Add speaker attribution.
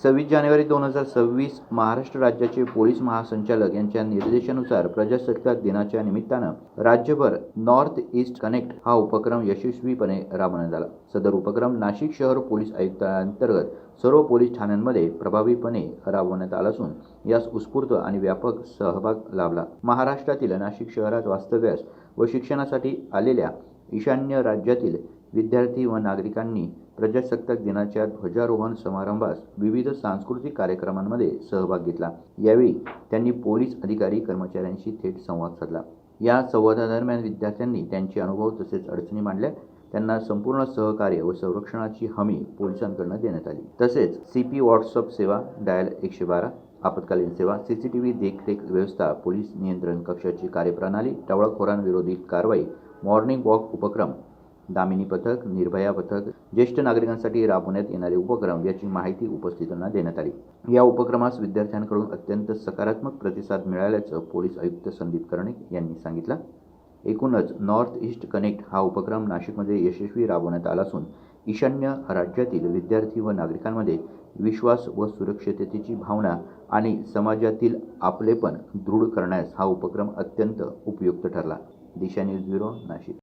Speaker 1: 26 जानेवारी 2026 महाराष्ट्र राज्याचे पोलीस महासंचालक यांच्या निर्देशानुसार प्रजासत्ताक दिनाच्या निमित्तानं राज्यभर नॉर्थ ईस्ट कनेक्ट हा उपक्रम यशस्वीपणे राबवण्यात आला। सदर उपक्रम नाशिक शहर पोलीस आयुक्तालयाअंतर्गत सर्व पोलीस ठाण्यांमध्ये प्रभावीपणे राबवण्यात आला असून यास उत्स्फूर्त आणि व्यापक सहभाग लाभला। महाराष्ट्रातील नाशिक शहरात वास्तव्यास व शिक्षणासाठी आलेल्या ईशान्य राज्यातील विद्यार्थी व नागरिकांनी प्रजासत्ताक दिनाच्या ध्वजारोहण समारंभास विविध सांस्कृतिक कार्यक्रमांमध्ये सहभाग घेतला। यावेळी त्यांनी पोलीस अधिकारी कर्मचाऱ्यांशी थेट संवाद साधला। या संवादादरम्यान विद्यार्थ्यांनी त्यांचे अनुभव तसेच अडचणी मांडल्या। त्यांना संपूर्ण सहकार्य व संरक्षणाची हमी पोलिसांकडून देण्यात आली। तसेच CP व्हॉट्सअप सेवा, डायल 112, आपत्कालीन सेवा, CCTV देखरेख व्यवस्था, पोलीस नियंत्रण कक्षाची कार्यप्रणाली, टवाळखोरांविरोधी कारवाई, मॉर्निंग वॉक उपक्रम, दामिनी पथक, निर्भया पथक, ज्येष्ठ नागरिकांसाठी राबवण्यात येणारे उपक्रम याची माहिती उपस्थितांना देण्यात आली। या उपक्रमास विद्यार्थ्यांकडून अत्यंत सकारात्मक प्रतिसाद मिळाल्याचं पोलीस आयुक्त संदीप कर्णिक यांनी सांगितलं। एकूणच नॉर्थ ईस्ट कनेक्ट हा उपक्रम नाशिकमध्ये यशस्वी राबवण्यात आला असून ईशान्य राज्यातील विद्यार्थी व नागरिकांमध्ये विश्वास व सुरक्षिततेची भावना आणि समाजातील आपलेपण दृढ करण्यास हा उपक्रम अत्यंत उपयुक्त ठरला। दिशा न्यूज ब्युरो, नाशिक।